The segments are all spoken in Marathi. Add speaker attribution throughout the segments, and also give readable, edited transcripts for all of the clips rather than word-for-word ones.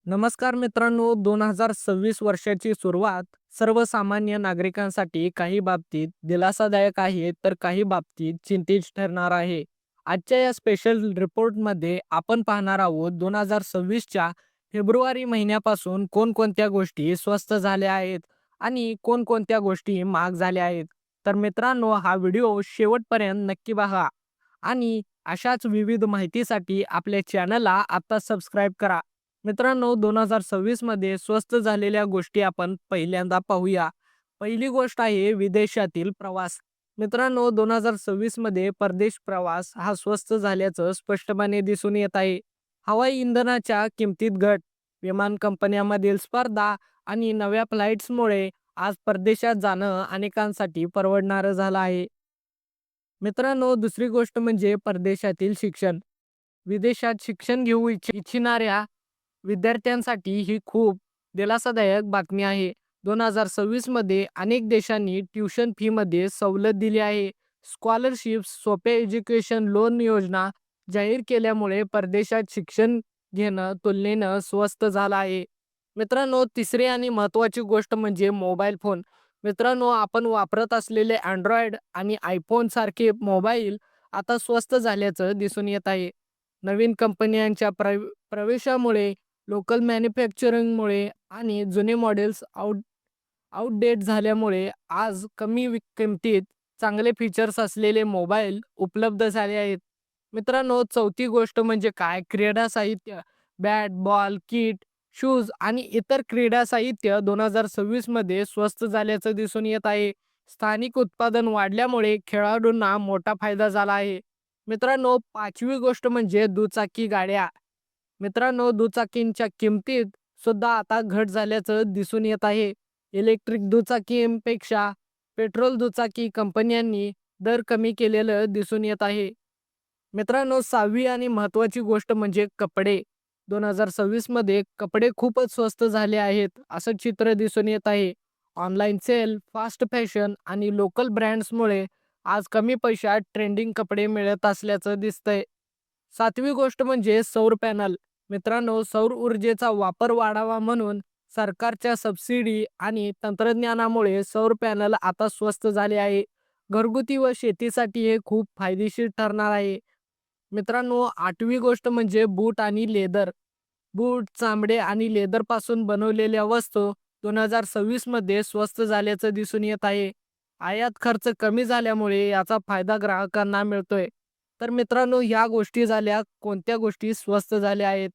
Speaker 1: नमस्कार मित्रांनो, 2026 वर्षाची सुरुवात सर्वसामान्य नागरिकांसाठी काही बाबतीत दिलासादायक आहे, तर काही बाबतीत चिंतित ठरणार आहे. आजच्या या स्पेशल रिपोर्टमध्ये आपण पाहणार आहोत 2026च्या फेब्रुवारी महिन्यापासून कोणकोणत्या गोष्टी स्वस्त झाल्या आहेत आणि कोणकोणत्या गोष्टी महाग झाल्या आहेत. तर मित्रांनो, हा व्हिडिओ शेवटपर्यंत नक्की पहा आणि अशाच विविध माहितीसाठी आपल्या चॅनलला आता सबस्क्राईब करा. मित्रांनो, 2026 मध्ये स्वस्त झालेल्या गोष्टी आपण पहिल्यांदा पाहूया. पहिली गोष्ट आहे विदेशातील प्रवास. मित्रांनो, 2026 मध्ये परदेश प्रवास हा स्वस्त झाल्याचं स्पष्टपणे दिसून येत आहे. हवाई इंधनाच्या किमतीत घट, विमान कंपन्यांमधील स्पर्धा आणि नव्या फ्लाइट्समुळे आज परदेशात जाणं अनेकांसाठी परवडणारं झालं आहे. मित्रांनो, दुसरी गोष्ट म्हणजे परदेशातील शिक्षण. विदेशात शिक्षण घेऊ इच्छिणाऱ्या विद्यार्थ्यांसाठी ही खूप दिलासादायक बातमी आहे. 2026 मध्ये अनेक देशांनी ट्युशन फीमध्ये सवलत दिली आहे. स्कॉलरशिप्स, सोपे एज्युकेशन लोन योजना जाहीर केल्यामुळे परदेशात शिक्षण घेणं तुलनेनं स्वस्त झालं आहे. मित्रांनो, तिसरी आणि महत्त्वाची गोष्ट म्हणजे मोबाईल फोन. मित्रांनो, आपण वापरत असलेले Android आणि iPhone सारखे मोबाईल आता स्वस्त झाल्याचं दिसून येत आहे. नवीन कंपन्यांच्या प्रवेशामुळे, लोकल मॅन्युफॅक्चरिंगमुळे आणि जुने मॉडेल्स आउटडेट झाल्यामुळे आज कमी किमतीत चांगले फीचर्स असलेले मोबाईल उपलब्ध झाले आहेत. मित्रांनो, चौथी गोष्ट म्हणजे काय? क्रीडा साहित्य. बॅट, बॉल, किट, शूज आणि इतर क्रीडा साहित्य 2026 मध्ये स्वस्त झाल्याचं दिसून येत आहे. स्थानिक उत्पादन वाढल्यामुळे खेळाडूंना मोठा फायदा झाला आहे. मित्रांनो, पाचवी गोष्ट म्हणजे दुचाकी गाड्या. मित्रांनो, दुचाकींच्या किमतीत सुद्धा आता घट झाल्याचं दिसून येत आहे. इलेक्ट्रिक दुचाकींपेक्षा पेट्रोल दुचाकी कंपन्यांनी दर कमी केलेलं दिसून येत आहे. मित्रांनो, सहावी आणि महत्त्वाची गोष्ट म्हणजे कपडे. 2026 मध्ये कपडे खूपच स्वस्त झाले आहेत, असं चित्र दिसून येत आहे. ऑनलाईन सेल, फास्ट फॅशन आणि लोकल ब्रँड्समुळे आज कमी पैशात ट्रेंडिंग कपडे मिळत असल्याचं दिसतंय. सातवी गोष्ट म्हणजे सौर पॅनल. मित्रांनो, सौर ऊर्जेचा वापर वाढावा म्हणून सरकारच्या सबसिडी आणि तंत्रज्ञानामुळे सौर पॅनल आता स्वस्त झाले आहे. घरगुती व शेतीसाठी हे खूप फायदेशीर ठरणार आहे. मित्रांनो, आठवी गोष्ट म्हणजे बूट आणि लेदर. बूट, चामडे आणि लेदरपासून बनवलेल्या वस्तू 2026 मध्ये स्वस्त झाल्याचं दिसून येत आहे. आयात खर्च कमी झाल्यामुळे याचा फायदा ग्राहकांना मिळतोय. तर मित्रांनो, ह्या गोष्टी झाल्या कोणत्या गोष्टी स्वस्त झाल्या आहेत.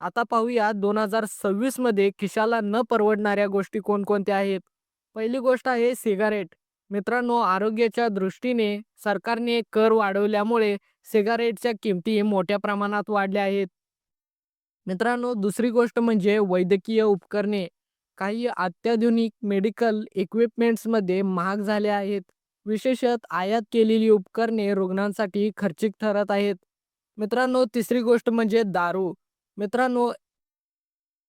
Speaker 1: आता पाहूया 2026 मध्ये खिशाला न परवडणाऱ्या गोष्टी कोणकोणत्या आहेत. पहिली गोष्ट आहे सिगारेट. मित्रांनो, आरोग्याच्या दृष्टीने सरकारने कर वाढवल्यामुळे सिगारेटच्या किमती मोठ्या प्रमाणात वाढल्या आहेत. मित्रांनो, दुसरी गोष्ट म्हणजे वैद्यकीय उपकरणे. काही अत्याधुनिक मेडिकल इक्विपमेंट्समध्ये महाग झाले आहेत. विशेषतः आयात केलेली उपकरणे रुग्णांसाठी खर्चिक ठरत आहेत. मित्रांनो, तिसरी गोष्ट म्हणजे दारू. मित्रांनो,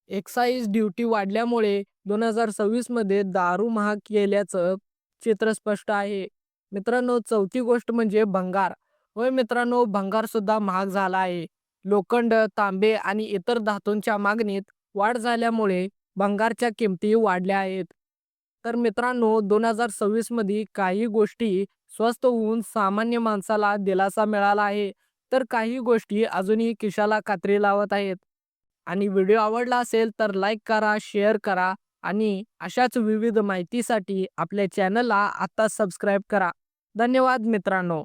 Speaker 1: एक्साईज ड्युटी वाढल्यामुळे 2026 मध्ये दारू महाग केल्याचं चित्र स्पष्ट आहे. मित्रांनो, चौथी गोष्ट म्हणजे भंगार. होय मित्रांनो, भंगार सुद्धा महाग झाला आहे. लोखंड, तांबे आणि इतर धातूंच्या मागणीत वाढ झाल्यामुळे भंगारच्या किमती वाढल्या आहेत. तर मित्रांनो, 2026 मध्ये काही गोष्टी स्वस्त होऊन सामान्य माणसाला दिलासा मिळाला आहे, तर काही गोष्टी अजूनही खिशाला कात्री लावत आहेत. आणि व्हिडिओ आवडला असेल तर लाईक करा, शेअर करा आणि अशाच विविध माहितीसाठी आपल्या चॅनलला आता सबस्क्राईब करा. धन्यवाद मित्रांनो.